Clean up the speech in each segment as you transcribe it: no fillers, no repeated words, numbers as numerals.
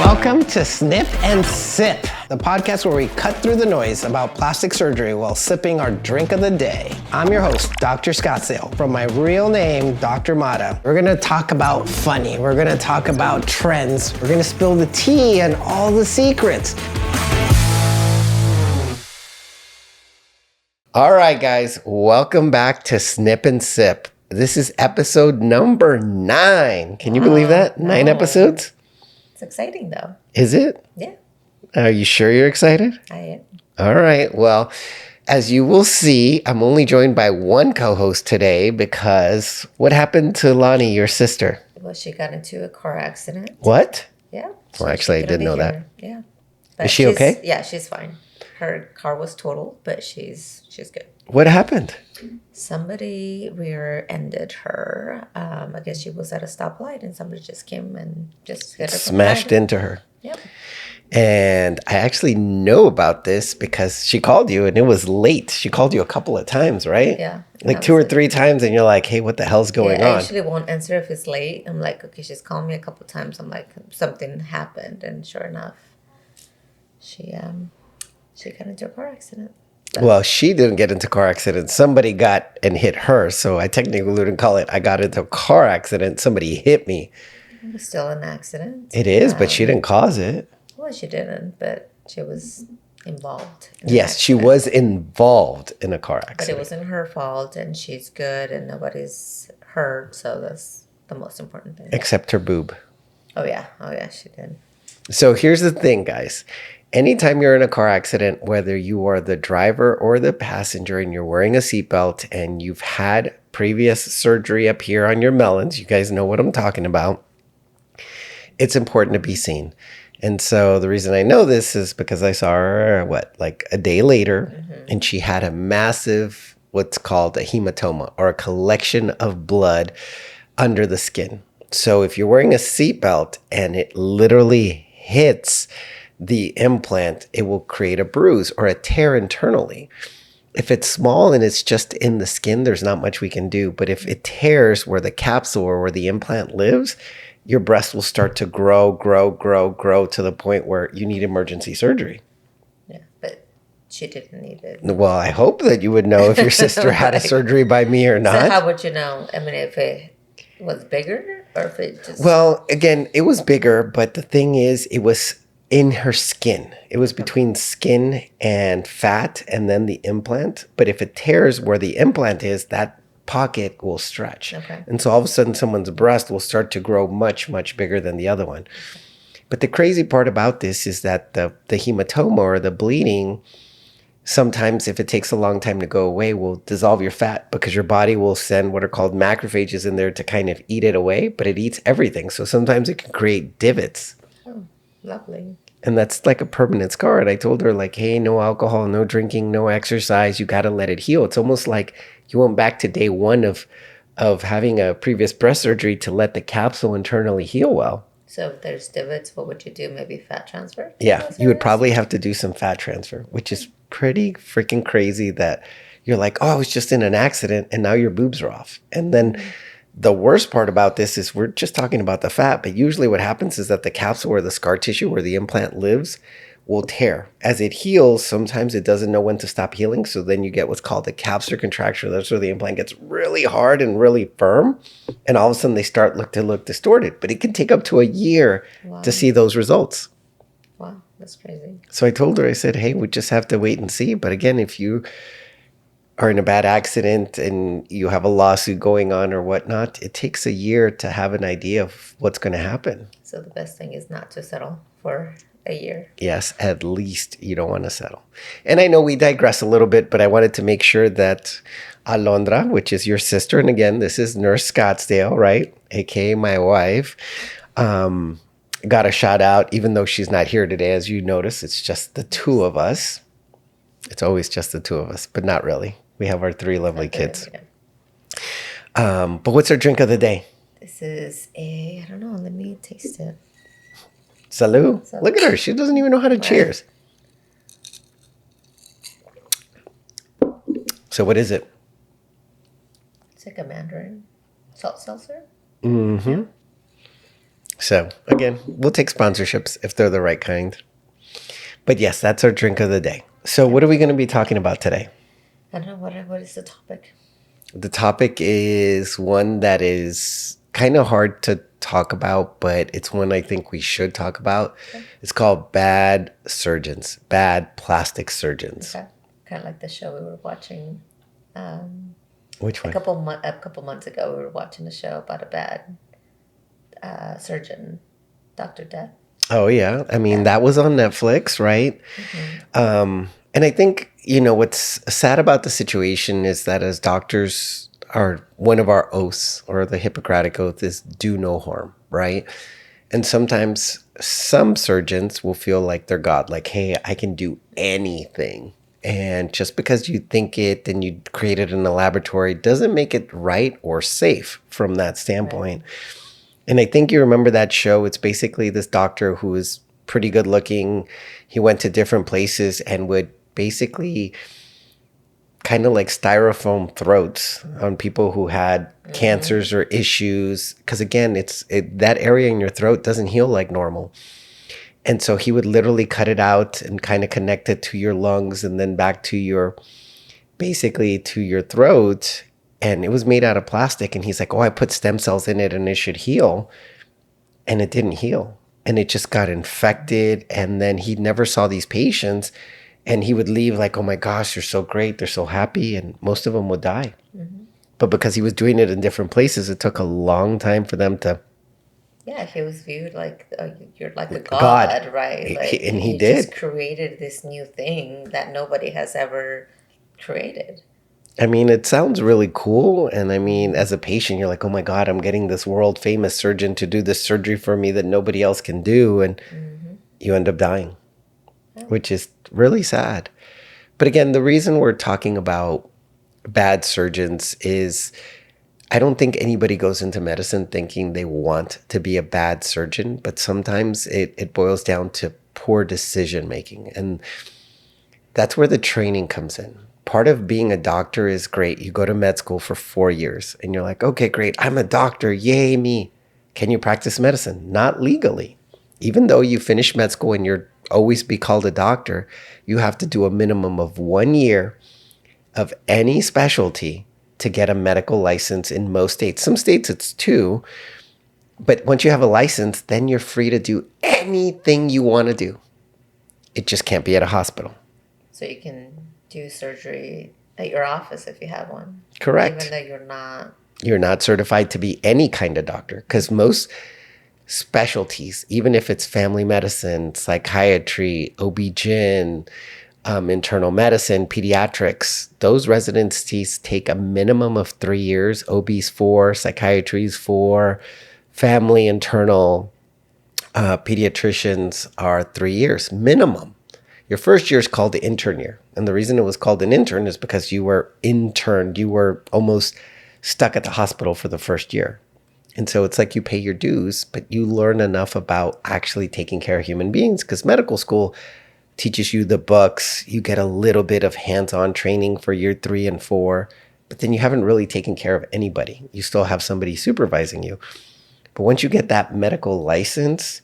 Welcome to Snip N Sip, the podcast where we cut through the noise about plastic surgery while sipping our drink of the day. I'm your host, Dr. Scottsdale, from my real name, Dr. Mata. We're gonna talk about funny, we're gonna talk about trends, we're gonna spill the tea and all the secrets. All right, guys, welcome back to Snip N Sip. This is episode number 9. Can you believe that? 9 episodes? It's exciting, though. Is it? Yeah. Are you sure you're excited? I am. All right. Well, as you will see, I'm only joined by one co-host today because what happened to Lonnie, your sister? Well, she got into a car accident. What? Yeah. Well, actually, I didn't know that. Yeah. Is she okay? Yeah, she's fine. Her car was totaled, but she's good. What happened? Somebody rear-ended her. I guess she was at a stoplight, and somebody just came and just hit her. Smashed into her. Yep. And I actually know about this because she called you and it was late. She called you a couple of times, right? Yeah. Like 2 or 3 times and you're like, hey, what the hell's going on? I usually won't answer if it's late. I'm like, okay, she's called me a couple of times. I'm like, something happened. And sure enough, she got into a car accident. Well, she didn't get into a car accident. Somebody got and hit her. So I technically wouldn't call it I got into a car accident. Somebody hit me. It was still an accident. It is, but she didn't cause it. Well, she didn't, but she was involved. Yes, she was involved in a car accident. But it wasn't her fault, and she's good, and nobody's hurt. So that's the most important thing. Except her boob. Oh, yeah, she did. So here's the thing, guys. Anytime you're in a car accident, whether you are the driver or the passenger and you're wearing a seatbelt and you've had previous surgery up here on your melons, you guys know what I'm talking about, it's important to be seen. And so the reason I know this is because I saw her, like a day later, and she had a massive, what's called a hematoma, or a collection of blood under the skin. So if you're wearing a seatbelt and it literally hits the implant, it will create a bruise or a tear internally. If it's small and it's just in the skin, there's not much we can do. But if it tears where the capsule or where the implant lives, your breast will start to grow to the point where you need emergency surgery. Yeah, but she didn't need it. Well, I hope that you would know if your sister had a surgery by me or not. So how would you know? I mean, if it was bigger or if it just... Well, again, it was bigger, but the thing is, it was in her skin. It was between skin and fat and then the implant. But if it tears where the implant is, that pocket will stretch. Okay. And so all of a sudden someone's breast will start to grow much, much bigger than the other one. But the crazy part about this is that the hematoma or the bleeding, sometimes if it takes a long time to go away, will dissolve your fat because your body will send what are called macrophages in there to kind of eat it away, but it eats everything. So sometimes it can create divots. Oh, lovely. And that's like a permanent scar. And I told her, like, hey, no alcohol, no drinking, no exercise. You got to let it heal. It's almost like you went back to day one of having a previous breast surgery to let the capsule internally heal well. So if there's divots, what would you do? Maybe fat transfer? Yeah, you would probably have to do some fat transfer, which is pretty freaking crazy that you're like, oh, I was just in an accident and now your boobs are off. And then the worst part about this is we're just talking about the fat, but usually what happens is that the capsule or the scar tissue where the implant lives will tear. As it heals, sometimes it doesn't know when to stop healing. So then you get what's called a capsular contracture. That's where the implant gets really hard and really firm. And all of a sudden they start to look distorted. But it can take up to a year to see those results. Wow, that's crazy. So I told her, I said, hey, we just have to wait and see. But again, if you are in a bad accident and you have a lawsuit going on or whatnot, it takes a year to have an idea of what's going to happen. So the best thing is not to settle for a year. Yes, at least you don't want to settle. And I know we digress a little bit, but I wanted to make sure that Alondra, which is your sister, and again, this is Nurse Scottsdale, right? AKA my wife, got a shout out, even though she's not here today. As you notice, it's just the two of us. It's always just the two of us, but not really. We have our 3 lovely kids. Yeah. But what's our drink of the day? This is I don't know, let me taste it. Salud. Look at her. She doesn't even know how to cheers. So what is it? It's like a mandarin salt seltzer. Mm-hmm. So again, we'll take sponsorships if they're the right kind. But yes, that's our drink of the day. So what are we going to be talking about today? I don't know what is the topic. The topic is one that is kind of hard to talk about, but it's one I think we should talk about. Okay. It's called bad surgeons, bad plastic surgeons. Okay. Kind of like the show we were watching. Which A one? couple months ago, we were watching a show about a bad surgeon, Doctor Death. Oh, yeah. I mean, that was on Netflix, right? And I think, what's sad about the situation is that as doctors, one of our oaths or the Hippocratic oath is do no harm, right? And sometimes some surgeons will feel like they're God, like, hey, I can do anything. And just because you think it and you create it in a laboratory doesn't make it right or safe from that standpoint. Right. And I think you remember that show. It's basically this doctor who is pretty good looking. He went to different places and would basically kind of like styrofoam throats on people who had cancers or issues. Because again, that area in your throat doesn't heal like normal. And so he would literally cut it out and kind of connect it to your lungs and then back to basically to your throat. And it was made out of plastic. And he's like, oh, I put stem cells in it and it should heal. And it didn't heal. And it just got infected. And then he never saw these patients. And he would leave like, oh my gosh, they're so great. They're so happy. And most of them would die. Mm-hmm. But because he was doing it in different places, it took a long time for them to. Yeah, he was viewed like you're like a god, right? Like, he did. Just created this new thing that nobody has ever created. I mean, it sounds really cool. And I mean, as a patient, you're like, oh my God, I'm getting this world famous surgeon to do this surgery for me that nobody else can do. And you end up dying, which is really sad. But again, the reason we're talking about bad surgeons is I don't think anybody goes into medicine thinking they want to be a bad surgeon, but sometimes it boils down to poor decision making. And that's where the training comes in. Part of being a doctor is great. You go to med school for 4 years and you're like, okay, great. I'm a doctor. Yay, me. Can you practice medicine? Not legally. Even though you finish med school and you're always be called a doctor, you have to do a minimum of 1 year of any specialty to get a medical license in most states. Some states it's 2, but once you have a license, then you're free to do anything you want to do. It just can't be at a hospital. So you can do surgery at your office if you have one. Correct. Even though you're not certified to be any kind of doctor, because most specialties, even if it's family medicine, psychiatry, OB-GYN, internal medicine, pediatrics, those residencies take a minimum of 3 years. OB's 4, psychiatry's 4, family internal pediatricians are 3 years minimum. Your first year is called the intern year. And the reason it was called an intern is because you were interned. You were almost stuck at the hospital for the first year. And so it's like you pay your dues, but you learn enough about actually taking care of human beings, because medical school teaches you the books. You get a little bit of hands-on training for year 3 and 4, but then you haven't really taken care of anybody. You still have somebody supervising you. But once you get that medical license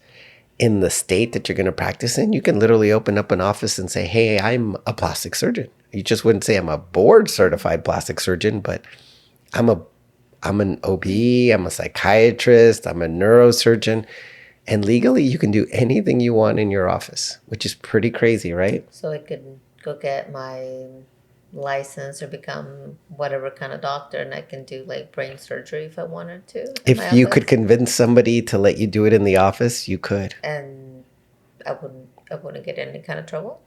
in the state that you're going to practice in, you can literally open up an office and say, hey, I'm a plastic surgeon. You just wouldn't say I'm a board certified plastic surgeon, but I'm an OB, I'm a psychiatrist, I'm a neurosurgeon. And legally, you can do anything you want in your office, which is pretty crazy, right? So I could go get my license or become whatever kind of doctor, and I can do like brain surgery if I wanted to. If you could convince somebody to let you do it in the office, you could. And I wouldn't get in any kind of trouble?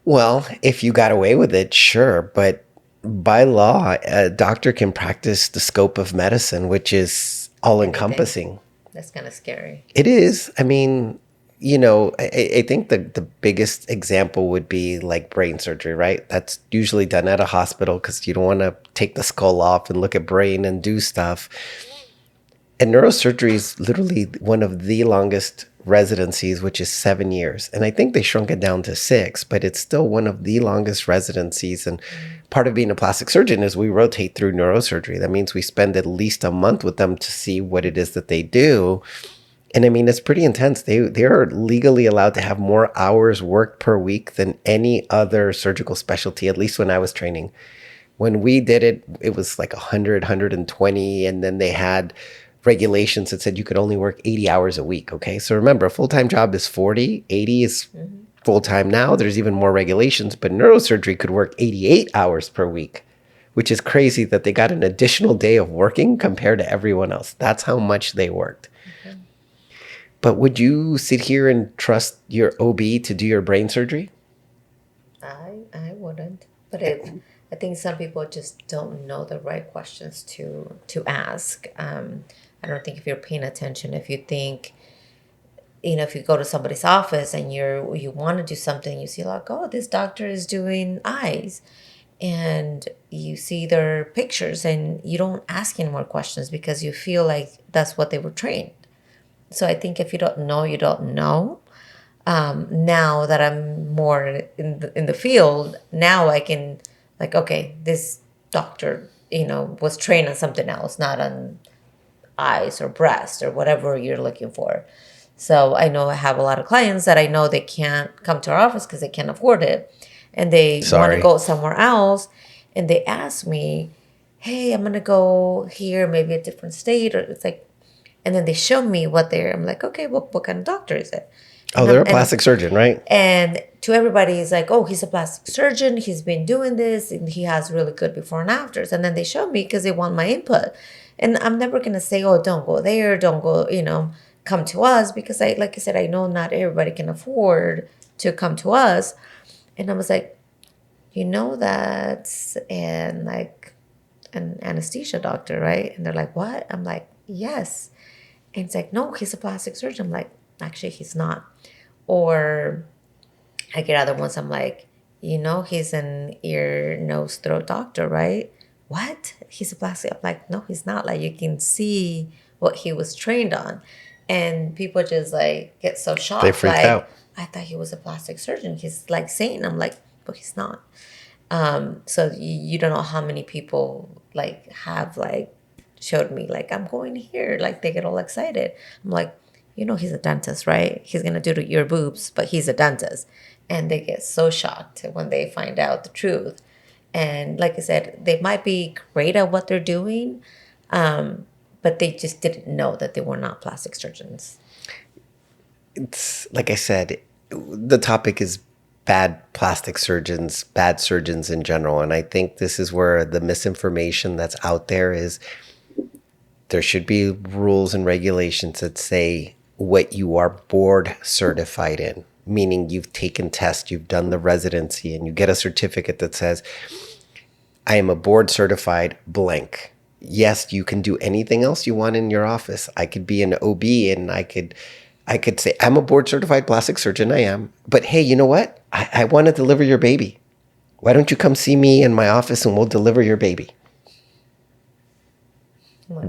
Well, if you got away with it, sure. But by law, a doctor can practice the scope of medicine, which is all-encompassing. That's kind of scary. It is. I mean, I think the biggest example would be like brain surgery, right? That's usually done at a hospital because you don't want to take the skull off and look at brain and do stuff. And neurosurgery is literally one of the longest residencies, which is 7 years. And I think they shrunk it down to 6, but it's still one of the longest residencies. And part of being a plastic surgeon is we rotate through neurosurgery. That means we spend at least a month with them to see what it is that they do. And I mean, it's pretty intense. They're legally allowed to have more hours worked per week than any other surgical specialty, at least when I was training. When we did it, it was like 100, 120, and then they had regulations that said you could only work 80 hours a week. Okay. So remember, a full-time job is 40, 80 is full-time now. There's even more regulations, but neurosurgery could work 88 hours per week, which is crazy that they got an additional day of working compared to everyone else. That's how much they worked. Okay. But would you sit here and trust your OB to do your brain surgery? I wouldn't. But I think some people just don't know the right questions to ask. I don't think if you're paying attention, if you think, if you go to somebody's office and you want to do something, you see like, oh, this doctor is doing eyes, and you see their pictures and you don't ask any more questions because you feel like that's what they were trained. So I think if you don't know, you don't know. Now that I'm more in the field, now I can like, okay, this doctor, was trained on something else, not on eyes or breast or whatever you're looking for. So I know I have a lot of clients that I know they can't come to our office because they can't afford it, and they want to go somewhere else, and they ask me, hey, I'm gonna go here, maybe a different state, or it's like, and then they show me I'm like, okay, well, what kind of doctor is it? And they're a plastic surgeon, right? And to everybody, it's like, oh, he's a plastic surgeon. He's been doing this, and he has really good before and afters. And then they show me because they want my input. And I'm never going to say, oh, don't go there. Don't go, come to us. Because like I said, I know not everybody can afford to come to us. And I was like, that's an anesthesia doctor, right? And they're like, what? I'm like, yes. And it's like, no, he's a plastic surgeon. I'm like, actually, he's not. Or I get other ones, I'm like, he's an ear, nose, throat doctor, right? What? He's a plastic. I'm like, no, he's not. Like, you can see what he was trained on. And people just like get so shocked. They freak out. I thought he was a plastic surgeon. He's like saying, I'm like, but he's not. So you don't know how many people like have like showed me like, I'm going here. Like they get all excited. I'm like, he's a dentist, right? He's going to do your boobs, but he's a dentist. And they get so shocked when they find out the truth. And like I said, they might be great at what they're doing, but they just didn't know that they were not plastic surgeons. It's like I said, the topic is bad plastic surgeons, bad surgeons in general. And I think this is where the misinformation that's out there is there should be rules and regulations that say what you are board certified in, meaning you've taken tests, you've done the residency, and you get a certificate that says, I am a board certified blank. Yes, you can do anything else you want in your office. I could be an OB and I could say, I'm a board certified plastic surgeon, I am. But hey, you know what? I want to deliver your baby. Why don't you come see me in my office and we'll deliver your baby?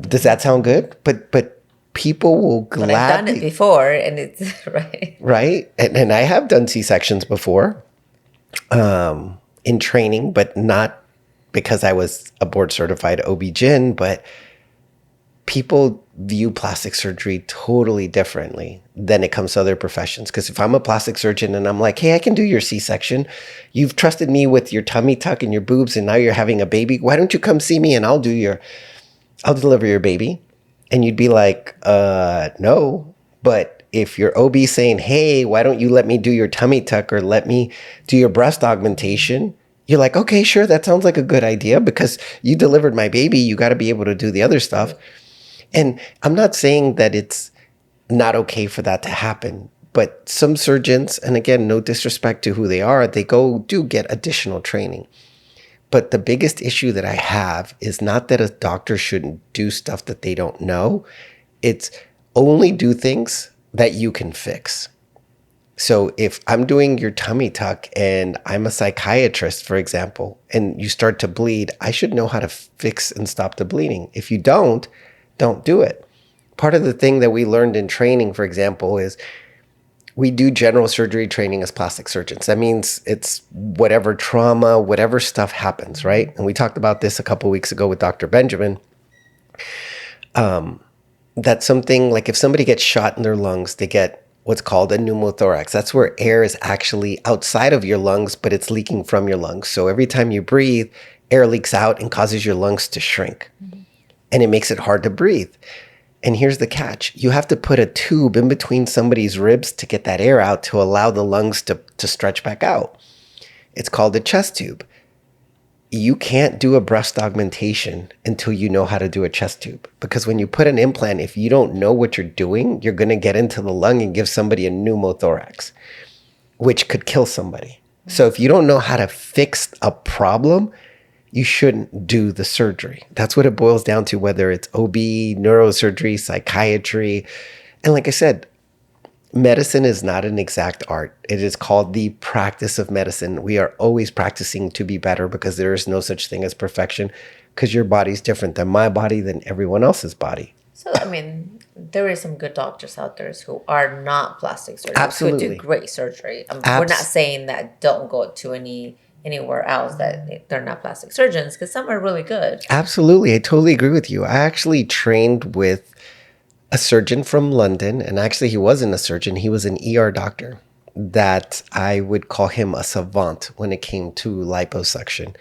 Does that sound good? But people will gladly... But I've done it before, and it's right. Right? And I have done C-sections before in training, but not because I was a board-certified OB-GYN, but people view plastic surgery totally differently than it comes to other professions. Because if I'm a plastic surgeon and I'm like, hey, I can do your C-section. You've trusted me with your tummy tuck and your boobs, and now you're having a baby. Why don't you come see me and I'll deliver your baby? And you'd be like, no. But if your OB saying, hey, why don't you let me do your tummy tuck or let me do your breast augmentation? You're like, okay, sure. That sounds like a good idea because you delivered my baby. You got to be able to do the other stuff. And I'm not saying that it's not okay for that to happen. But some surgeons, and again, no disrespect to who they are, they do get additional training. But the biggest issue that I have is not that a doctor shouldn't do stuff that they don't know. It's only do things that you can fix. So if I'm doing your tummy tuck and I'm a psychiatrist, for example, and you start to bleed, I should know how to fix and stop the bleeding. If you don't do it. Part of the thing that we learned in training, for example, is we do general surgery training as plastic surgeons. That means it's whatever trauma, whatever stuff happens, right? And we talked about this a couple of weeks ago with Dr. Benjamin. That's something like if somebody gets shot in their lungs, they get what's called a pneumothorax. That's where air is actually outside of your lungs, but it's leaking from your lungs. So every time you breathe, air leaks out and causes your lungs to shrink. And it makes it hard to breathe. And here's the catch. You have to put a tube in between somebody's ribs to get that air out to allow the lungs to stretch back out. It's called a chest tube. You can't do a breast augmentation until you know how to do a chest tube. Because when you put an implant, if you don't know what you're doing, you're going to get into the lung and give somebody a pneumothorax, which could kill somebody. So if you don't know how to fix a problem, you shouldn't do the surgery. That's what it boils down to, whether it's OB, neurosurgery, psychiatry. And like I said, medicine is not an exact art. It is called the practice of medicine. We are always practicing to be better because there is no such thing as perfection, because your body's different than my body, than everyone else's body. So, I mean, there is some good doctors out there who are not plastic surgeons. Absolutely. Who do great surgery. We're not saying that don't go to anywhere else that they're not plastic surgeons, because some are really good. Absolutely. I totally agree with you. I actually trained with a surgeon from London, and actually he wasn't a surgeon. He was an ER doctor that I would call him a savant when it came to liposuction.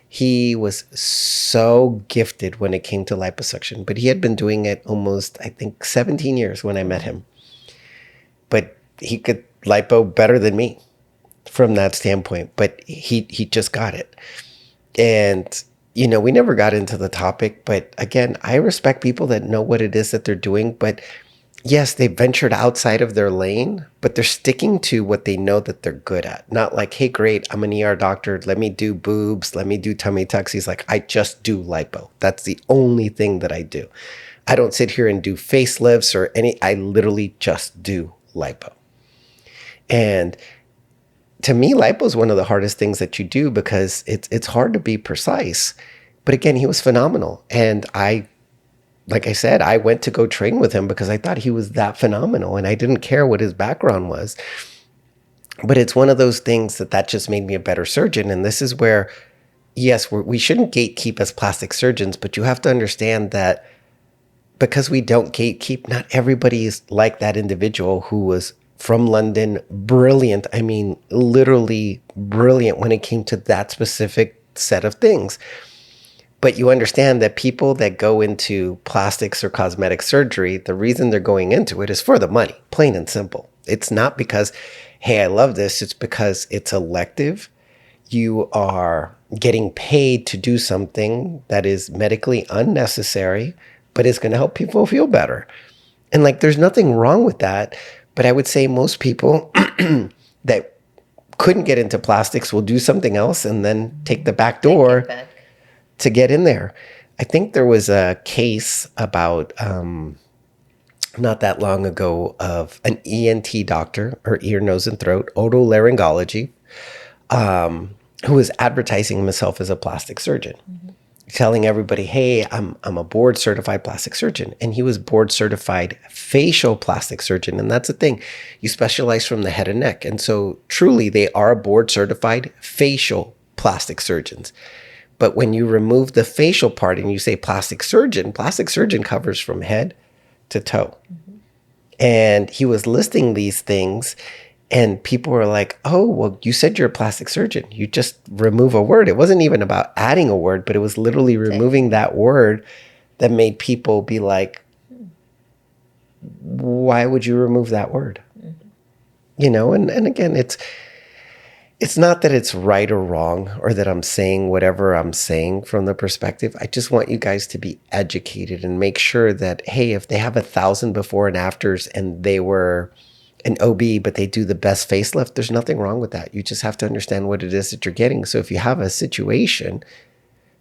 He was so gifted when it came to liposuction, but he had been doing it almost, I think, 17 years when I met him. But he could lipo better than me from that standpoint, but he just got it. And, you know, we never got into the topic, but again, I respect people that know what it is that they're doing, but yes, they ventured outside of their lane, but they're sticking to what they know that they're good at. Not like, hey, great, I'm an ER doctor. Let me do boobs. Let me do tummy tucks. He's like, I just do lipo. That's the only thing that I do. I don't sit here and do facelifts or I literally just do lipo. And to me, lipo is one of the hardest things that you do because it's hard to be precise. But again, he was phenomenal. And like I said, I went to go train with him because I thought he was that phenomenal and I didn't care what his background was. But it's one of those things that just made me a better surgeon. And this is where, yes, we shouldn't gatekeep as plastic surgeons, but you have to understand that because we don't gatekeep, not everybody is like that individual who was from London, brilliant. I mean, literally brilliant when it came to that specific set of things. But you understand that people that go into plastics or cosmetic surgery, the reason they're going into it is for the money, plain and simple. It's not because, hey, I love this. It's because it's elective. You are getting paid to do something that is medically unnecessary, but is going to help people feel better. And like, there's nothing wrong with that. But I would say most people that couldn't get into plastics will do something else and then take the back door to get in there. I think there was a case about not that long ago of an ENT doctor, or ear, nose, and throat, otolaryngology, who was advertising himself as a plastic surgeon. Mm-hmm. Telling everybody, hey, I'm a board certified plastic surgeon. And he was board certified facial plastic surgeon. And that's the thing. You specialize from the head and neck. And so truly they are board certified facial plastic surgeons. But when you remove the facial part and you say plastic surgeon covers from head to toe. Mm-hmm. And he was listing these things. And people were like, oh, well, you said you're a plastic surgeon. You just remove a word. It wasn't even about adding a word, but it was literally removing that word that made people be like, why would you remove that word? Mm-hmm. You know, and again, it's not that it's right or wrong or that I'm saying whatever I'm saying from the perspective. I just want you guys to be educated and make sure that, hey, if they have 1,000 before and afters and they were an OB, but they do the best facelift, there's nothing wrong with that. You just have to understand what it is that you're getting. So if you have a situation,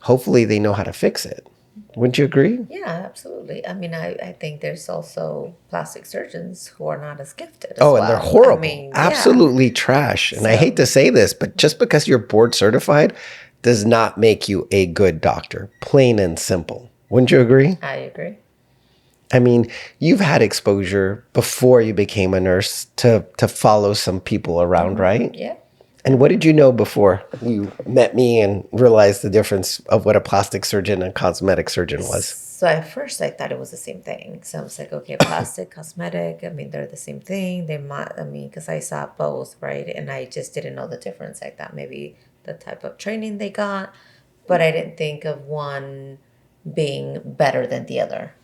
hopefully they know how to fix it. Wouldn't you agree? Yeah, absolutely. I mean, I think there's also plastic surgeons who are not as gifted as and they're horrible. I mean, absolutely trash. And I hate to say this, but just because you're board certified does not make you a good doctor. Plain and simple. Wouldn't you agree? I agree. I mean, you've had exposure before you became a nurse to follow some people around, mm-hmm. right? Yeah. And what did you know before you met me and realized the difference of what a plastic surgeon and cosmetic surgeon was? So at first I thought it was the same thing. So I was like, okay, plastic, cosmetic. I mean, they're the same thing. They might. I mean, because I saw both, right? And I just didn't know the difference. I thought maybe the type of training they got, but I didn't think of one being better than the other.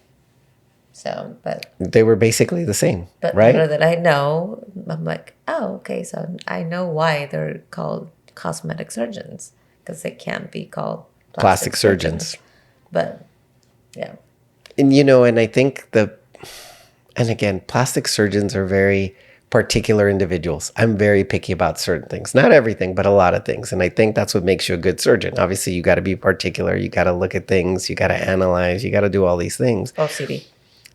So, They were basically the same, but right? now that I know, I'm like, oh, okay. So I know why they're called cosmetic surgeons because they can't be called plastic Plastic surgeons. surgeons. But yeah, And and I think and again, plastic surgeons are very particular individuals. I'm very picky about certain things, not everything, but a lot of things. And I think that's what makes you a good surgeon. Obviously, you got to be particular. You got to look at things. You got to analyze. You got to do all these things. OCD.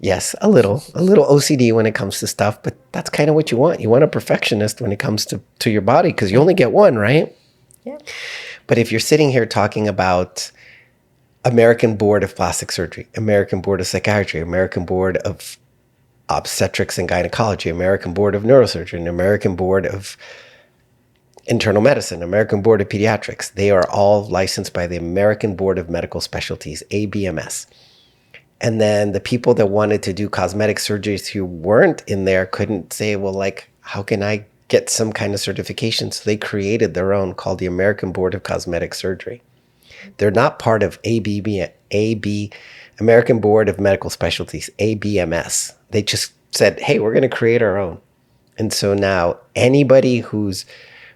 Yes, a little OCD when it comes to stuff, but that's kind of what you want. You want a perfectionist when it comes to your body because you only get one, right? Yeah. But if you're sitting here talking about American Board of Plastic Surgery, American Board of Psychiatry, American Board of Obstetrics and Gynecology, American Board of Neurosurgery, and American Board of Internal Medicine, American Board of Pediatrics, they are all licensed by the American Board of Medical Specialties, ABMS. And then the people that wanted to do cosmetic surgeries who weren't in there couldn't say, well, like, how can I get some kind of certification? So they created their own called the American Board of Cosmetic Surgery. They're not part of American Board of Medical Specialties, ABMS. They just said, hey, we're going to create our own. And so now anybody who's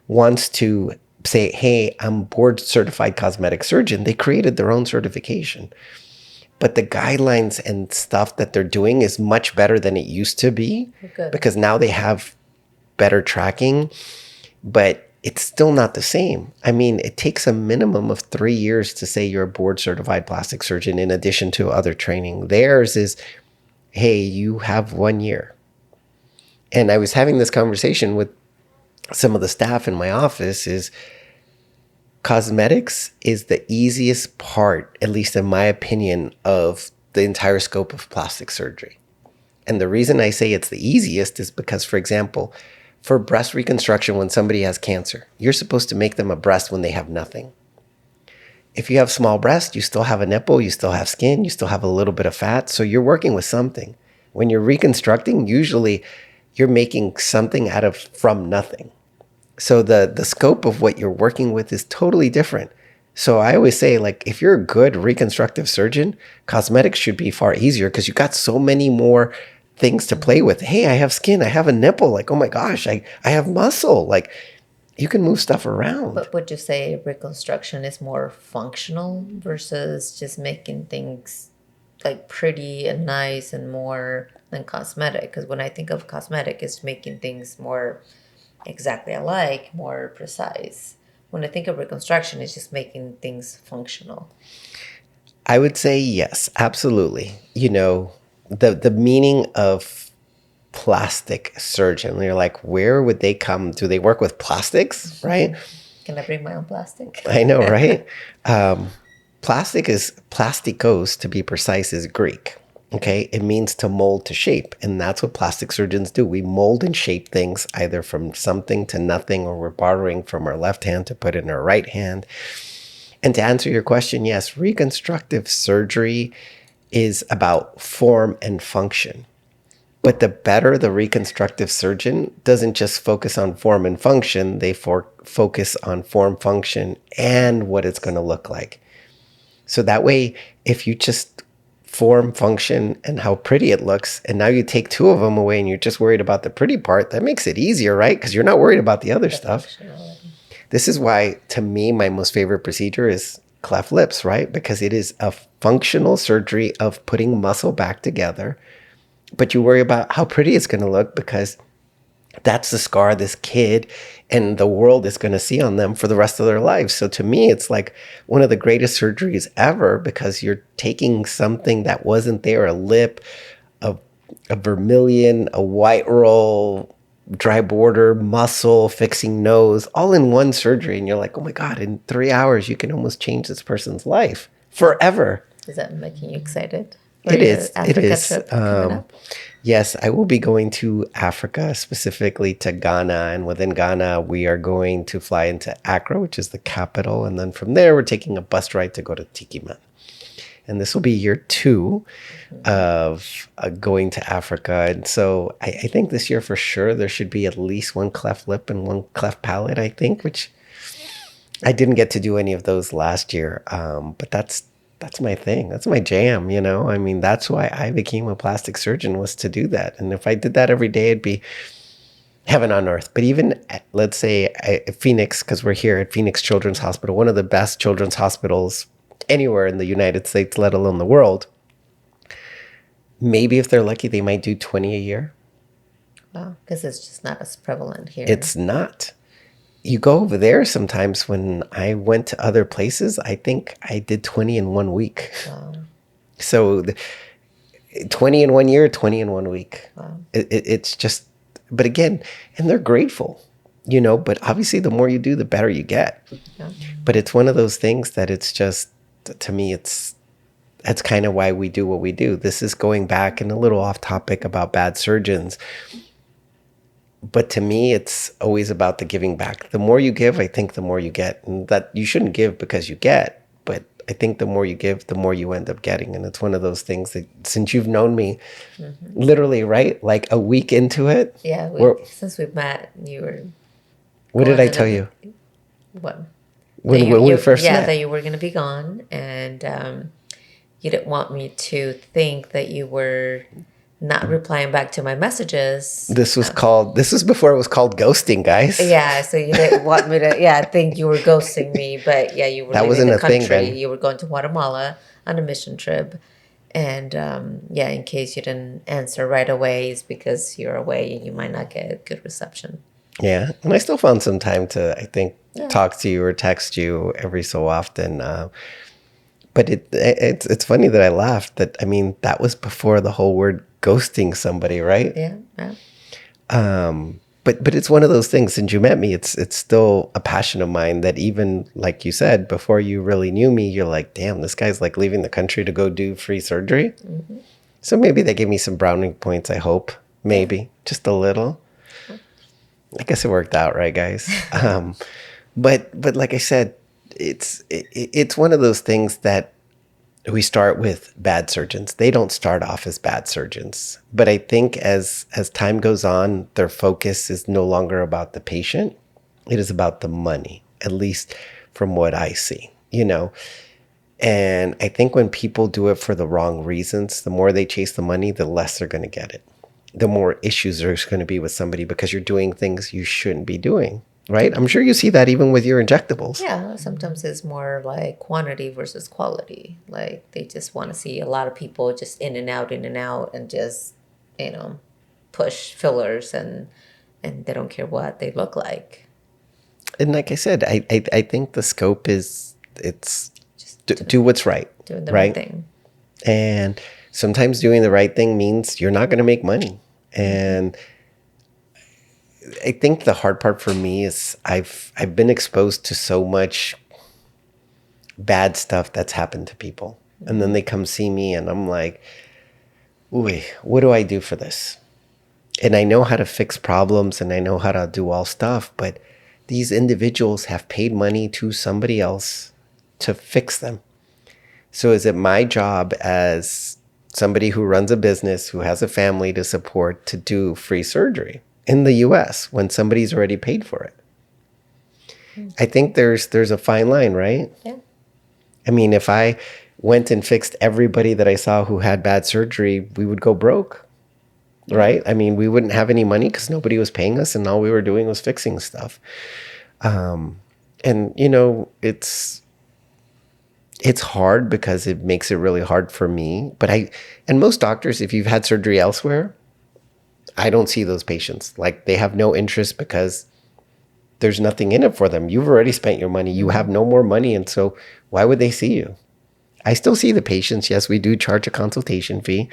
wants to say, hey, I'm board certified cosmetic surgeon, they created their own certification. But the guidelines and stuff that they're doing is much better than it used to be because now they have better tracking, but it's still not the same. I mean, it takes a minimum of 3 years to say you're a board certified plastic surgeon in addition to other training. Theirs is, hey, you have 1 year. And I was having this conversation with some of the staff in my office is cosmetics is the easiest part, at least in my opinion, of the entire scope of plastic surgery. And the reason I say it's the easiest is because, for example, for breast reconstruction, when somebody has cancer, you're supposed to make them a breast when they have nothing. If you have small breast, you still have a nipple, you still have skin, you still have a little bit of fat. So you're working with something. When you're reconstructing, usually you're making something from nothing. So the scope of what you're working with is totally different. So I always say, like, if you're a good reconstructive surgeon, cosmetics should be far easier because you got so many more things to play with. Hey, I have skin, I have a nipple. Like, oh my gosh, I have muscle. Like, you can move stuff around. But would you say reconstruction is more functional versus just making things like pretty and nice and more than cosmetic? Because when I think of cosmetic, it's making things more exactly alike, more precise. When I think of reconstruction, it's just making things functional. I would say yes, absolutely. The meaning of plastic surgeon, you're like, where would they come? Do they work with plastics, right? Can I bring my own plastic? I know, right? Plastikos, to be precise, is Greek. Okay, it means to mold to shape. And that's what plastic surgeons do. We mold and shape things either from something to nothing, or we're borrowing from our left hand to put in our right hand. And to answer your question, yes, reconstructive surgery is about form and function. But the better the reconstructive surgeon doesn't just focus on form and function, they focus on form, function, and what it's going to look like. So that way, if you just form, function, and how pretty it looks, and now you take two of them away and you're just worried about the pretty part, that makes it easier, right? Because you're not worried about the other stuff. This is why, to me, my most favorite procedure is cleft lips, right? Because it is a functional surgery of putting muscle back together, but you worry about how pretty it's going to look because that's the scar this kid and the world is going to see on them for the rest of their lives. So to me, it's like one of the greatest surgeries ever because you're taking something that wasn't there, a lip, a vermilion, a white roll, dry border, muscle, fixing nose, all in one surgery. And you're like, oh my God, in 3 hours, you can almost change this person's life forever. Is that making you excited? It is. It is. Yes, I will be going to Africa, specifically to Ghana. And within Ghana, we are going to fly into Accra, which is the capital. And then from there, we're taking a bus ride to go to Tiki Man. and this will be year 2 of going to Africa. And so I think this year for sure there should be at least one cleft lip and one cleft palate, I think, which I didn't get to do any of those last year. But that's my thing. That's my jam, you know? I mean, that's why I became a plastic surgeon, was to do that. And if I did that every day, it'd be heaven on earth. But even at, let's say Phoenix, because we're here at Phoenix Children's Hospital, one of the best children's hospitals anywhere in the United States, let alone the world. Maybe if they're lucky, they might do 20 a year. Wow, because it's just not as prevalent here. It's not. You go over there sometimes. When I went to other places, I think I did 20 in 1 week. Wow. So 20 in 1 year, 20 in 1 week. Wow. It's just, but again, and they're grateful, you know, but obviously the more you do, the better you get. Yeah. But it's one of those things that it's just, to me, that's kind of why we do what we do. This is going back and a little off topic about bad surgeons. But to me, it's always about the giving back. The more you give, I think the more you get. And that you shouldn't give because you get. But I think the more you give, the more you end up getting. And it's one of those things that since you've known me, literally, right? Like a week into it. Yeah, since we've met, you were... What did I tell you? What? When we first met? Yeah, that you were going to be gone. And you didn't want me to think that you were... not replying back to my messages. This was before it was called ghosting, guys. Yeah, so you didn't want me to, think you were ghosting me, but yeah, you were leaving the country. Thing, you were going to Guatemala on a mission trip. And in case you didn't answer right away, it's because you're away and you might not get good reception. Yeah, and I still found some time to, I think, talk to you or text you every so often. But it's funny that I laughed. That, I mean, that was before the whole word ghosting somebody, right? Yeah. But it's one of those things. Since you met me, it's still a passion of mine that even, like you said, before you really knew me, you're like, damn, this guy's like leaving the country to go do free surgery. Mm-hmm. So maybe they gave me some brownie points, I hope. Maybe. Just a little. I guess it worked out, right, guys? But like I said, it's one of those things that we start with bad surgeons. They don't start off as bad surgeons. But I think as time goes on, their focus is no longer about the patient. It is about the money, at least from what I see, you know. And I think when people do it for the wrong reasons, the more they chase the money, the less they're going to get it. The more issues there's going to be with somebody because you're doing things you shouldn't be doing. Right? I'm sure you see that even with your injectables. Yeah, sometimes it's more like quantity versus quality. Like they just want to see a lot of people just in and out, and just, push fillers and they don't care what they look like. And like I said, I think the scope is just do what's right. Doing the right thing. And sometimes doing the right thing means you're not going to make money. And I think the hard part for me is I've been exposed to so much bad stuff that's happened to people. And then they come see me and I'm like, ooh, what do I do for this? And I know how to fix problems and I know how to do all stuff, but these individuals have paid money to somebody else to fix them. So is it my job as somebody who runs a business, who has a family to support, to do free surgery in the US when somebody's already paid for it? I think there's a fine line, right? Yeah. I mean, if I went and fixed everybody that I saw who had bad surgery, we would go broke, right? I mean, we wouldn't have any money because nobody was paying us and all we were doing was fixing stuff. And, it's hard because it makes it really hard for me. But and most doctors, if you've had surgery elsewhere, I don't see those patients. Like they have no interest because there's nothing in it for them. You've already spent your money. You have no more money. And so why would they see you? I still see the patients. Yes, we do charge a consultation fee.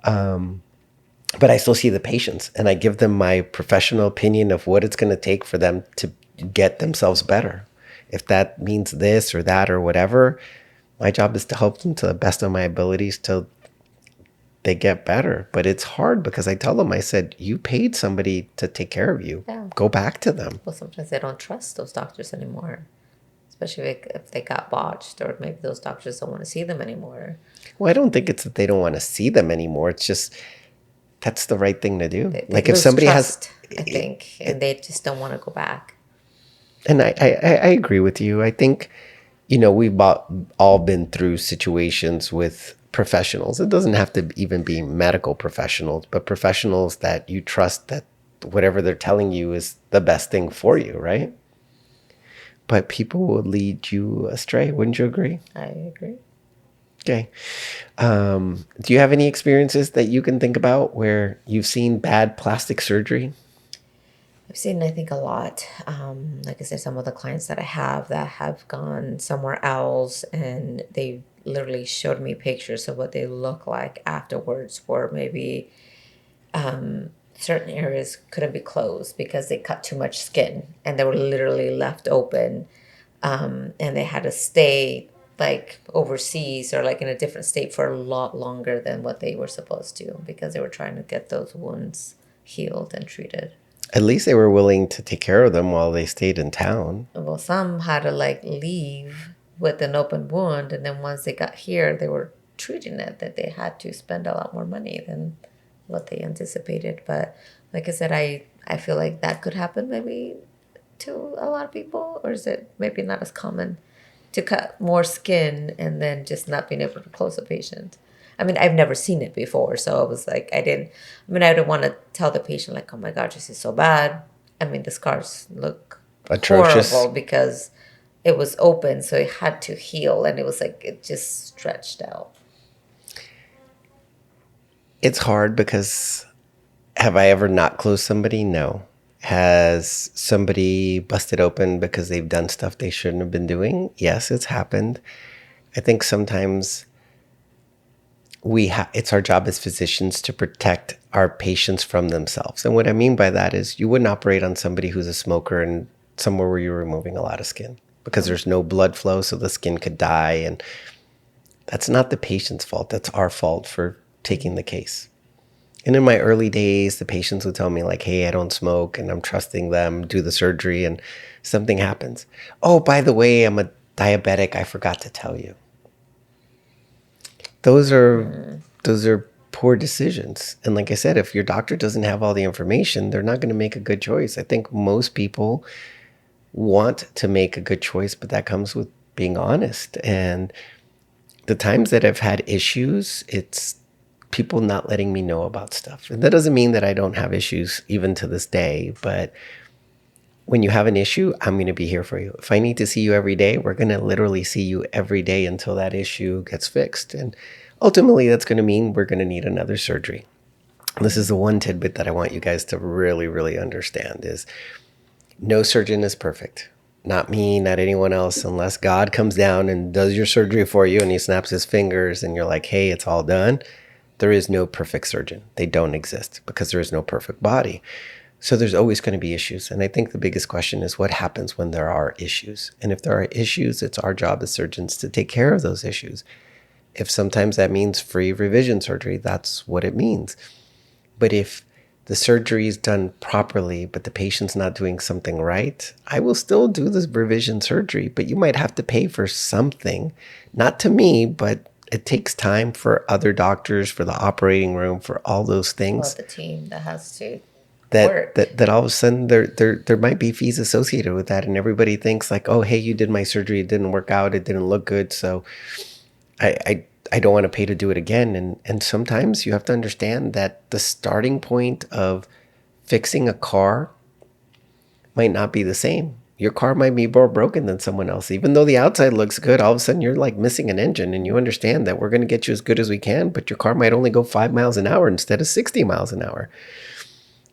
But I still see the patients and I give them my professional opinion of what it's going to take for them to get themselves better. If that means this or that or whatever, my job is to help them to the best of my abilities till they get better. But it's hard because I tell them, I said, you paid somebody to take care of you. Yeah. Go back to them. Well, sometimes they don't trust those doctors anymore. especially if they got botched, or maybe those doctors don't want to see them anymore. Well, I don't think it's that they don't want to see them anymore. It's just that's the right thing to do. They Like if lose somebody has, trust, I think, and they just don't want to go back. and I agree with you. I think, we've all been through situations with professionals. It doesn't have to even be medical professionals, but professionals that you trust that whatever they're telling you is the best thing for you, right? But people will lead you astray. Wouldn't you agree? I agree. Okay. Do you have any experiences that you can think about where you've seen bad plastic surgery? I've seen, I think, a lot. Like I said, some of the clients that I have that have gone somewhere else, and they literally showed me pictures of what they look like afterwards, where maybe certain areas couldn't be closed because they cut too much skin and they were literally left open. And they had to stay like overseas or like in a different state for a lot longer than what they were supposed to, because they were trying to get those wounds healed and treated. At least they were willing to take care of them while they stayed in town. Well, some had to like leave with an open wound, and then once they got here, they were treating it, that they had to spend a lot more money than what they anticipated. But like I said, I feel like that could happen maybe to a lot of people, or is it maybe not as common to cut more skin and then just not being able to close a patient? I mean, I've never seen it before, so I was like, I didn't want to tell the patient like, oh my God, this is so bad. I mean, the scars look Atrocious. horrible because it was open, so it had to heal, and it was like it just stretched out. It's hard because have I ever not closed somebody? No. Has somebody busted open because they've done stuff they shouldn't have been doing? Yes, it's happened. I think sometimes it's our job as physicians to protect our patients from themselves. And what I mean by that is you wouldn't operate on somebody who's a smoker and somewhere where you're removing a lot of skin because there's no blood flow, so the skin could die. And that's not the patient's fault. That's our fault for taking the case. And in my early days, the patients would tell me like, hey, I don't smoke, and I'm trusting them, do the surgery, and something happens. Oh, by the way, I'm a diabetic. I forgot to tell you. Those are poor decisions. And like I said, if your doctor doesn't have all the information, they're not going to make a good choice. I think most people want to make a good choice, but that comes with being honest. And the times that I've had issues, it's people not letting me know about stuff. And that doesn't mean that I don't have issues even to this day, but when you have an issue, I'm going to be here for you. If I need to see you every day, we're going to literally see you every day until that issue gets fixed. And ultimately, that's going to mean we're going to need another surgery. And this is the one tidbit that I want you guys to really, really understand is no surgeon is perfect. Not me, not anyone else, unless God comes down and does your surgery for you and he snaps his fingers and you're like, hey, it's all done. There is no perfect surgeon. They don't exist because there is no perfect body. So there's always going to be issues. And I think the biggest question is what happens when there are issues? And if there are issues, it's our job as surgeons to take care of those issues. If sometimes that means free revision surgery, that's what it means. But if the surgery is done properly, but the patient's not doing something right, I will still do this revision surgery, but you might have to pay for something, not to me, but it takes time for other doctors, for the operating room, for all those things. Well, the team that has to that work. that all of a sudden there might be fees associated with that, and everybody thinks like, oh, hey, you did my surgery, it didn't work out, it didn't look good, so I don't want to pay to do it again. And sometimes you have to understand that the starting point of fixing a car might not be the same. Your car might be more broken than someone else. Even though the outside looks good, all of a sudden you're like missing an engine, and you understand that we're going to get you as good as we can, but your car might only go 5 miles an hour instead of 60 miles an hour.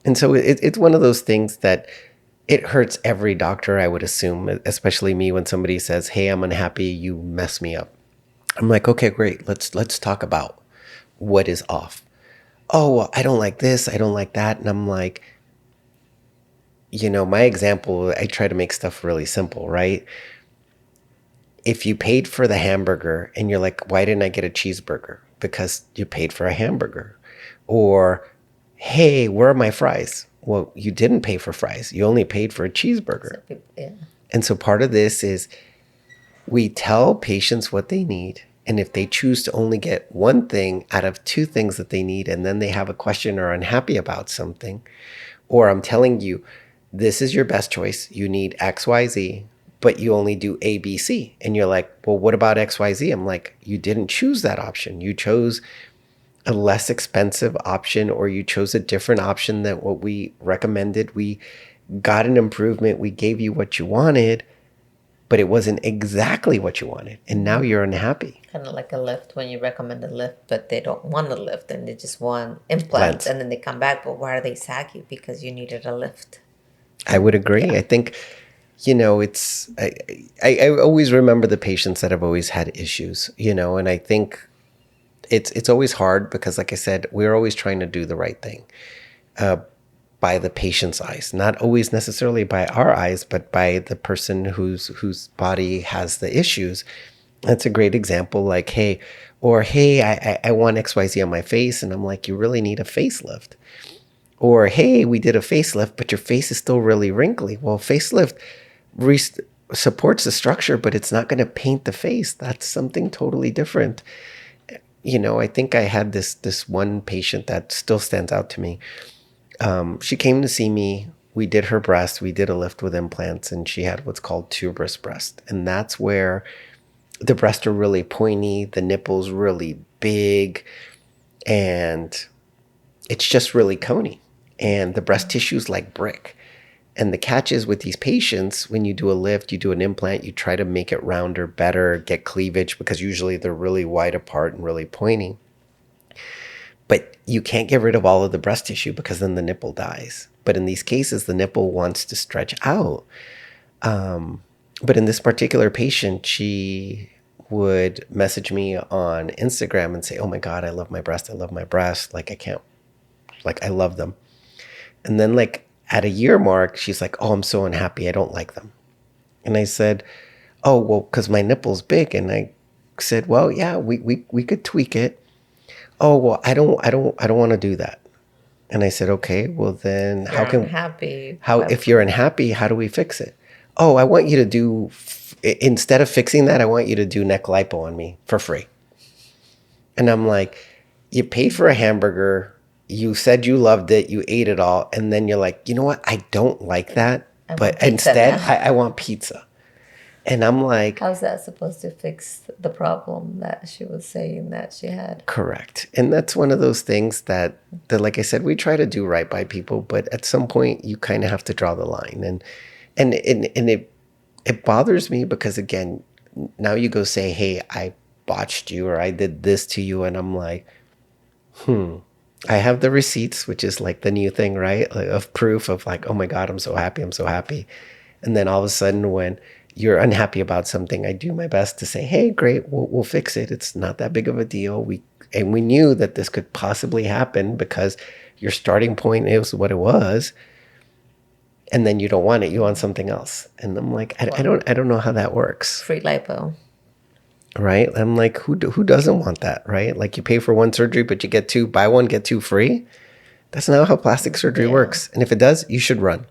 And so it's one of those things that it hurts every doctor, I would assume, especially me, when somebody says, hey, I'm unhappy, you mess me up. I'm like, okay, great. Let's talk about what is off. Oh, well, I don't like this. I don't like that. And I'm like, my example, I try to make stuff really simple, right? If you paid for the hamburger and you're like, why didn't I get a cheeseburger? Because you paid for a hamburger. Or, hey, where are my fries? Well, you didn't pay for fries. You only paid for a cheeseburger. Yeah. And so part of this is We tell patients what they need. And if they choose to only get one thing out of two things that they need, and then they have a question or unhappy about something, or I'm telling you, this is your best choice. You need XYZ, but you only do ABC. And you're like, well, what about XYZ? I'm like, you didn't choose that option. You chose a less expensive option, or you chose a different option than what we recommended. We got an improvement. We gave you what you wanted, but it wasn't exactly what you wanted. And now you're unhappy. Kind of like a lift when you recommend a lift, but they don't want a lift and they just want implants. Plants. And then they come back, but why are they saggy? Because you needed a lift. I would agree. Yeah. I think, it's, I always remember the patients that have always had issues, and I think it's always hard because, like I said, we're always trying to do the right thing by the patient's eyes, not always necessarily by our eyes, but by the person whose body has the issues. That's a great example. Like, hey, I want XYZ on my face. And I'm like, you really need a facelift. Or, hey, we did a facelift, but your face is still really wrinkly. Well, facelift re- supports the structure, but it's not going to paint the face. That's something totally different. I think I had this one patient that still stands out to me. She came to see me. We did her breast. We did a lift with implants, and she had what's called tuberous breast. And that's where the breasts are really pointy, the nipples really big, and it's just really coney. And the breast tissue is like brick. And the catch is with these patients, when you do a lift, you do an implant, you try to make it rounder, better, get cleavage, because usually they're really wide apart and really pointy. But you can't get rid of all of the breast tissue because then the nipple dies. But in these cases, the nipple wants to stretch out. But in this particular patient, she would message me on Instagram and say, oh my God, I love my breast. I love my breast. Like, I can't, like, I love them. And then, like, at a year mark, she's like, oh, I'm so unhappy. I don't like them. And I said, oh, well, because my nipple's big. And I said, well, yeah, we could tweak it. Oh, well, I don't want to do that. And I said, okay, well then Unhappy. if you're unhappy, how do we fix it? Oh, I want you to do, instead of fixing that, I want you to do neck lipo on me for free. And I'm like, you paid for a hamburger. You said you loved it. You ate it all. And then you're like, you know what? I don't like that. But instead, I want pizza. And I'm like, how's that supposed to fix the problem that she was saying that she had? correct. And that's one of those things that like I said, we try to do right by people, but at some point you kind of have to draw the line. And it bothers me because, again, now you go say, hey, I botched you, or I did this to you. And I'm like, I have the receipts, which is like the new thing, right? Like, of proof of like, oh my God, I'm so happy. I'm so happy. And then all of a sudden, when you're unhappy about something, I do my best to say, hey, great, we'll fix it. It's not that big of a deal. We knew that this could possibly happen because your starting point is what it was. And then you don't want it. You want something else. And I'm like, I don't know how that works. Free lipo. Right? I'm like, who doesn't want that, right? Like, you pay for one surgery, but you get two, buy one, get two free. That's not how plastic surgery works. And if it does, you should run.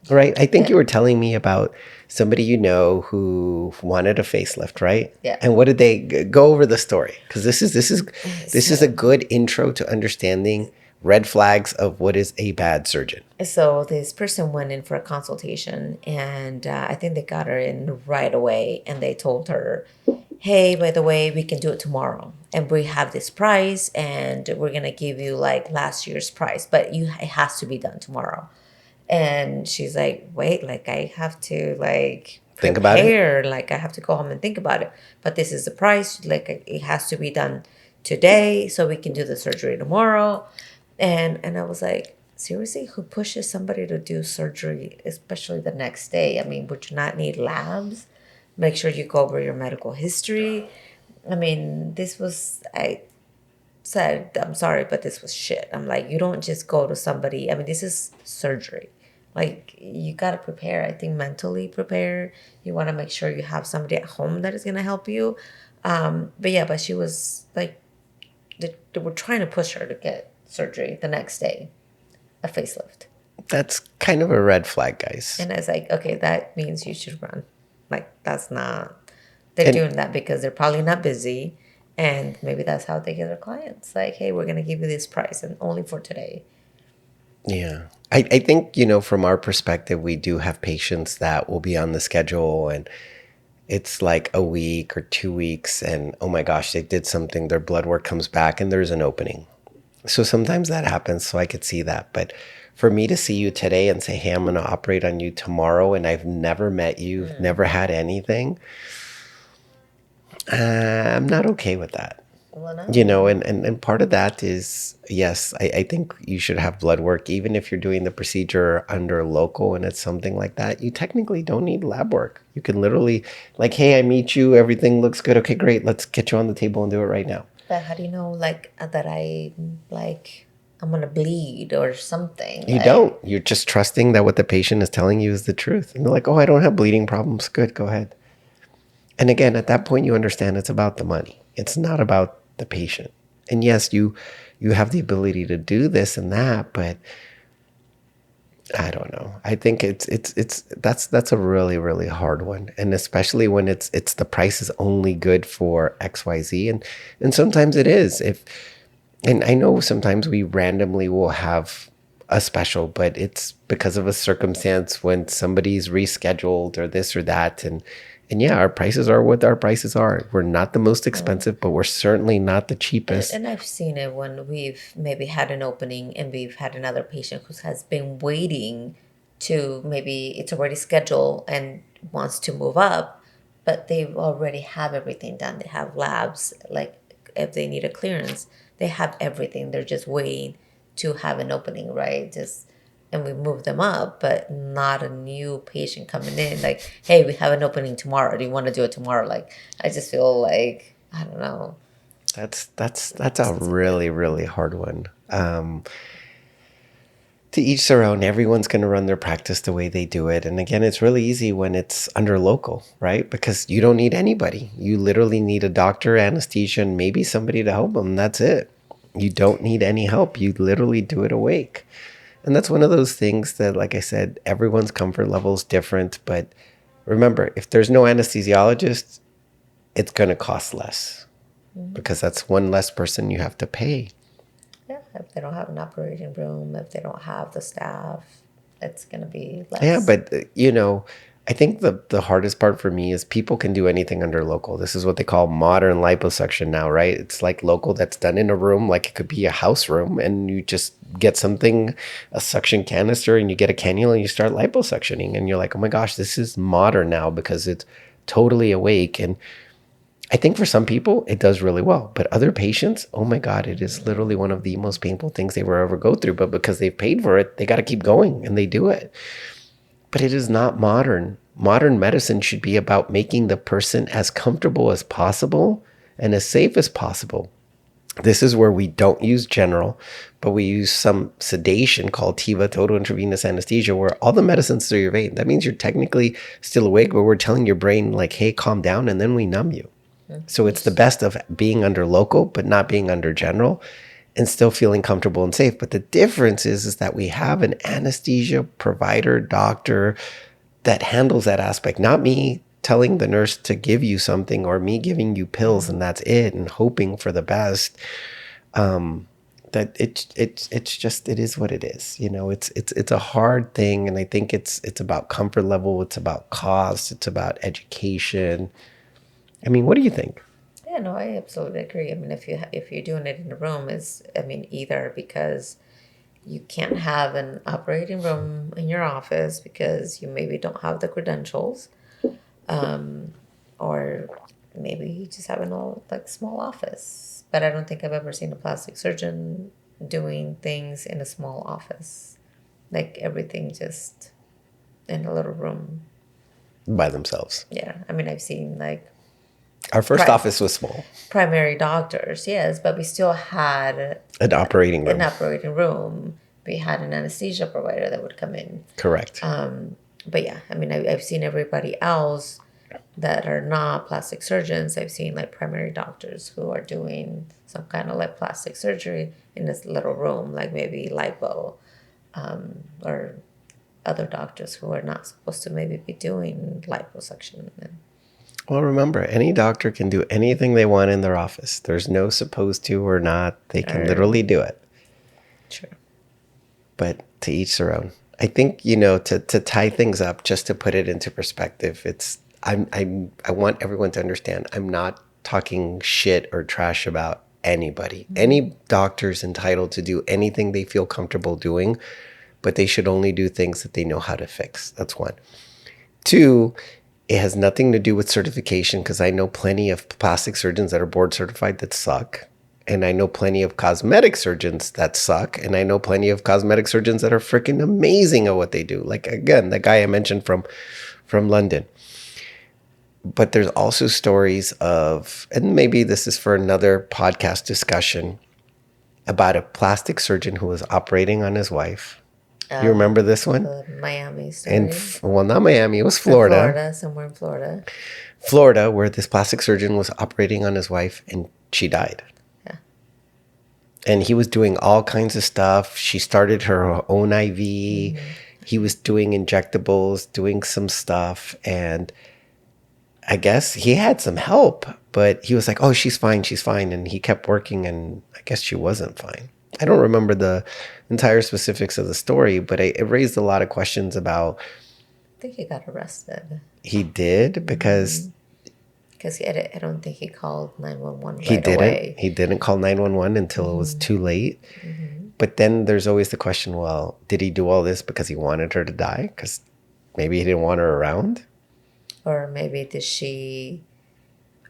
Right? I think you were telling me about somebody who wanted a facelift, right? Yeah. And what did they go over the story? Because this is a good intro to understanding red flags of what is a bad surgeon. So this person went in for a consultation, and I think they got her in right away, and they told her, hey, by the way, we can do it tomorrow, and we have this price, and we're gonna give you like last year's price, but it has to be done tomorrow. And she's like, wait, like, I have to like think about it. Like, I have to go home and think about it. But this is the price. Like, it has to be done today so we can do the surgery tomorrow. And I was like, seriously, who pushes somebody to do surgery, especially the next day? I mean, would you not need labs? Make sure you go over your medical history. I mean, I said, I'm sorry, but this was shit. I'm like, you don't just go to somebody. I mean, this is surgery. Like, you got to prepare. I think mentally prepare. You want to make sure you have somebody at home that is going to help you. But she was like, they were trying to push her to get surgery the next day, a facelift. That's kind of a red flag, guys. And I was like, okay, that means you should run. Like, that's not, they're And doing that because they're probably not busy. And maybe that's how they get their clients. Like, hey, we're going to give you this price and only for today. yeah, I think, from our perspective, we do have patients that will be on the schedule and it's like a week or 2 weeks. And oh my gosh, they did something, their blood work comes back and there's an opening. So sometimes that happens. So I could see that. But for me to see you today and say, hey, I'm going to operate on you tomorrow and I've never met you, never had anything, I'm not okay with that. Well, no. And part of that is, yes, I think you should have blood work. Even if you're doing the procedure under local and it's something like that, you technically don't need lab work. You can literally, like, hey, I meet you, everything looks good. Okay, great. Let's get you on the table and do it right now. But how do you know, like, that I'm going to bleed or something? You Like, don't. You're just trusting that what the patient is telling you is the truth. And they're like, oh, I don't have bleeding problems. Good, go ahead. And again, at that point, you understand it's about the money. It's not about the patient. And yes, you have the ability to do this and that, but I don't know. I think that's a really, really hard one. And especially when it's the price is only good for XYZ. And sometimes it is. And I know sometimes we randomly will have a special, but it's because of a circumstance when somebody's rescheduled or this or that. And yeah, our prices are what our prices are. We're not the most expensive, but we're certainly not the cheapest. and I've seen it when we've maybe had an opening and we've had another patient who has been waiting to, maybe it's already scheduled and wants to move up, but they already have everything done. They have labs, like if they need a clearance, they have everything. They're just waiting to have an opening, right? Just, and we move them up, but not a new patient coming in. Like, hey, we have an opening tomorrow. Do you want to do it tomorrow? Like, I just feel like, I don't know. That's a really, really hard one. To each their own. Everyone's going to run their practice the way they do it. And again, it's really easy when it's under local, right? Because you don't need anybody. You literally need a doctor, anesthesia, and maybe somebody to help them. That's it. You don't need any help. You literally do it awake. And that's one of those things that, like I said, everyone's comfort level is different. But remember, if there's no anesthesiologist, it's going to cost less because that's one less person you have to pay. Yeah, if they don't have an operating room, if they don't have the staff, it's going to be Yeah, less. but I think the hardest part for me is people can do anything under local. This is what they call modern liposuction now, right? It's like local that's done in a room, like it could be a house room, and you just get something, a suction canister, and you get a cannula and you start liposuctioning, and you're like, oh my gosh, this is modern now because it's totally awake. And I think for some people it does really well, but other patients, oh my God, it is literally one of the most painful things they will ever go through. But because they've paid for it, they got to keep going and they do it. But it is not modern. Modern medicine should be about making the person as comfortable as possible and as safe as possible. This is where we don't use general, but we use some sedation called TIVA, total intravenous anesthesia, where all the medicine's through your vein. That means you're technically still awake, but we're telling your brain, like, hey, calm down, and then we numb you. So it's the best of being under local, but not being under general and still feeling comfortable and safe. But the difference is that we have an anesthesia provider, doctor that handles that aspect, not me telling the nurse to give you something or me giving you pills and that's it and hoping for the best. That it's just, it is what it is. It's a hard thing. And I think it's about comfort level. It's about cost. It's about education. I mean, what do you think? Yeah, no, I absolutely agree. I mean, if you're doing it in a room, is, I mean, either because you can't have an operating room in your office because you maybe don't have the credentials, or maybe you just have an old, like, small office. But I don't think I've ever seen a plastic surgeon doing things in a small office, like everything just in a little room. By themselves. Yeah, I mean, I've seen like Our first pri- office was small, primary doctors, yes, but we still had an operating an room. operating room. We had an anesthesia provider that would come in. Correct. But yeah, I mean, I've seen everybody else that are not plastic surgeons. I've seen like primary doctors who are doing some kind of like plastic surgery in this little room, like maybe lipo, or other doctors who are not supposed to maybe be doing liposuction. And Well, remember, any doctor can do anything they want in their office. There's no supposed to or not. They can literally do it. sure. But to each their own. I think, to tie things up, just to put it into perspective, I want everyone to understand I'm not talking shit or trash about anybody. Mm-hmm. Any doctor's entitled to do anything they feel comfortable doing, but they should only do things that they know how to fix. That's one. Two, it has nothing to do with certification, because I know plenty of plastic surgeons that are board certified that suck. And I know plenty of cosmetic surgeons that suck. And I know plenty of cosmetic surgeons that are freaking amazing at what they do. Like, again, the guy I mentioned from London. But there's also stories of, and maybe this is for another podcast discussion, about a plastic surgeon who was operating on his wife. You remember this one? The Miami story. Well, not Miami. It was Florida. Somewhere in Florida. Florida, where this plastic surgeon was operating on his wife and she died. Yeah. And he was doing all kinds of stuff. She started her own IV. Mm-hmm. He was doing injectables, doing some stuff. And I guess he had some help, but he was like, oh, she's fine. She's fine. And he kept working, and I guess she wasn't fine. I don't remember the entire specifics of the story, but it raised a lot of questions about. I think he got arrested. He did, because I don't think he called 911 he didn't. away. He didn't call 911 until it was too late. Mm-hmm. But then there's always the question, well, did he do all this because he wanted her to die? Because maybe he didn't want her around? Or maybe did she...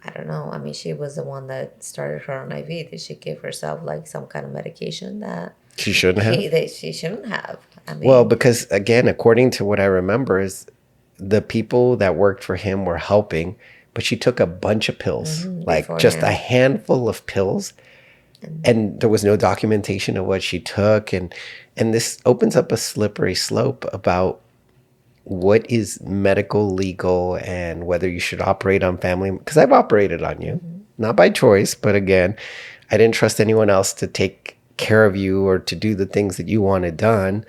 I don't know. I mean, she was the one that started her own IV. Did she give herself like some kind of medication that she shouldn't have? That she shouldn't have. I mean, well, because again, according to what I remember, is the people that worked for him were helping, but she took a bunch of pills, like just a handful of pills, and there was no documentation of what she took, and this opens up a slippery slope about what is medical legal and whether you should operate on family. Because I've operated on you, not by choice, but again, I didn't trust anyone else to take care of you or to do the things that you wanted done.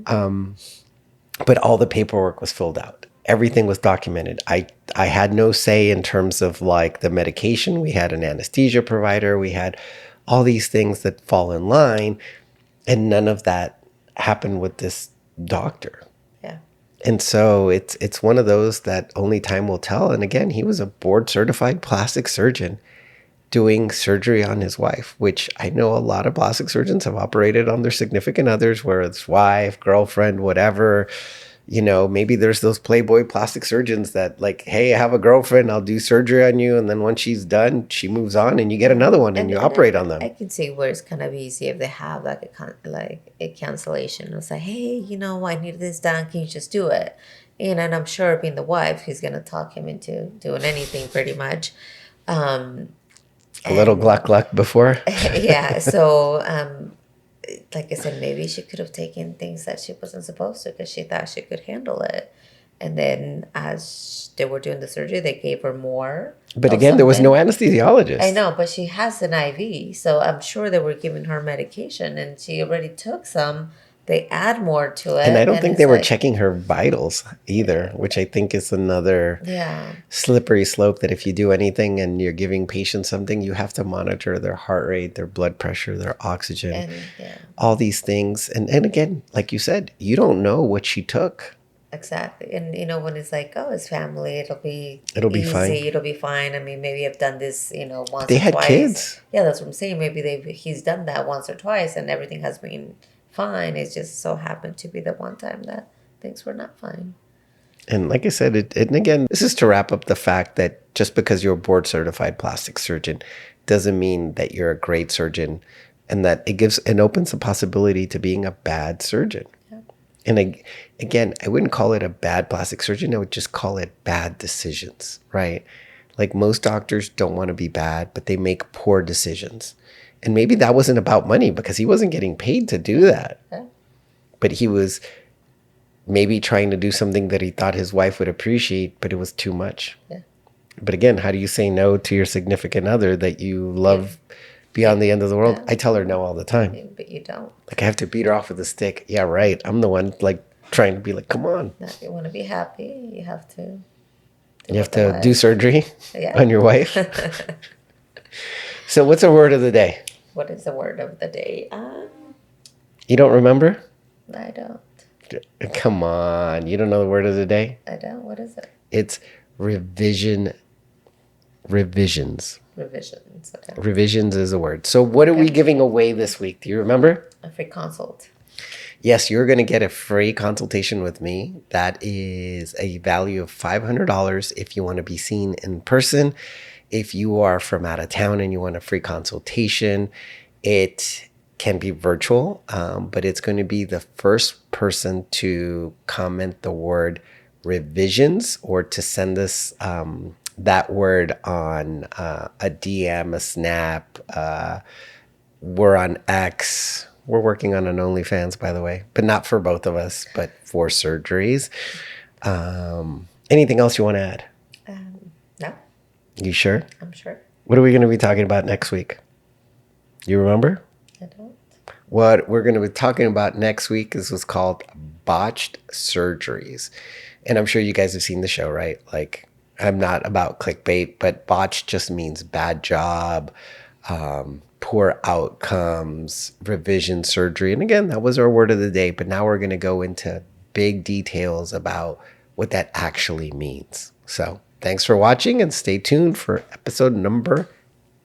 But all the paperwork was filled out. Everything was documented. I had no say in terms of like the medication. We had an anesthesia provider. We had all these things that fall in line, and none of that happened with this doctor. And so it's one of those that only time will tell. And again, he was a board certified plastic surgeon doing surgery on his wife, which I know a lot of plastic surgeons have operated on their significant others, whether it's wife, girlfriend, whatever. Maybe there's those playboy plastic surgeons that like, hey, I have a girlfriend, I'll do surgery on you. And then once she's done, she moves on and you get another one and you operate on them. I can see where it's kind of easy if they have like a cancellation. It's like, hey, I need this done. Can you just do it? And I'm sure being the wife, he's going to talk him into doing anything pretty much. A little gluck before. Yeah. So, like I said, maybe she could have taken things that she wasn't supposed to because she thought she could handle it. And then as they were doing the surgery, they gave her more. But again, there was no anesthesiologist. I know, but she has an IV. So I'm sure they were giving her medication and she already took some. They add more to it. And I don't think they were checking her vitals either, which I think is another slippery slope, that if you do anything and you're giving patients something, you have to monitor their heart rate, their blood pressure, their oxygen, all these things. And again, like you said, you don't know what she took. Exactly. And, when it's like, oh, it's family, it'll be easy, fine. It'll be fine. I mean, maybe I've done this, once they or had twice. Kids. Yeah, that's what I'm saying. Maybe he's done that once or twice and everything has been fine. It just so happened to be the one time that things were not fine. And like I said, and again, this is to wrap up the fact that just because you're a board certified plastic surgeon doesn't mean that you're a great surgeon, and that it opens the possibility to being a bad surgeon. Yeah. And again, I wouldn't call it a bad plastic surgeon. I would just call it bad decisions, right? Like most doctors don't want to be bad, but they make poor decisions. And maybe that wasn't about money because he wasn't getting paid to do that. Okay. But he was maybe trying to do something that he thought his wife would appreciate, but it was too much. Yeah. But again, how do you say no to your significant other that you love beyond the end of the world? Yeah. I tell her no all the time. But you don't. Like I have to beat her off with a stick. Yeah, right. I'm the one like trying to be like, come on. Now, if you want to be happy, you have to Do surgery on your wife. So what's the word of the day? What is the word of the day? You don't remember? I don't. Come on. You don't know the word of the day? I don't. What is it? It's revisions. Revisions. Okay. Revisions is a word. So what are we giving away this week? Do you remember? A free consult. Yes, you're going to get a free consultation with me. That is a value of $500 if you want to be seen in person. If you are from out of town and you want a free consultation, it can be virtual, but it's going to be the first person to comment the word revisions or to send us that word on a DM, a Snap. We're on X. We're working on an OnlyFans, by the way, but not for both of us, but for surgeries. Anything else you want to add? No. You sure? I'm sure. What are we going to be talking about next week? You remember? I don't. What we're going to be talking about next week is what's called botched surgeries. And I'm sure you guys have seen the show, right? Like, I'm not about clickbait, but botched just means bad job, poor outcomes, revision surgery. And again, that was our word of the day. But now we're going to go into big details about what that actually means. So thanks for watching and stay tuned for episode number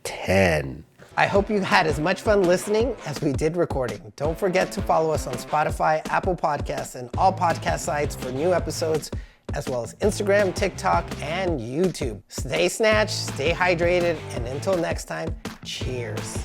10. I hope you had as much fun listening as we did recording. Don't forget to follow us on Spotify, Apple Podcasts, and all podcast sites for new episodes, as well as Instagram, TikTok, and YouTube. Stay snatched, stay hydrated, and until next time, cheers.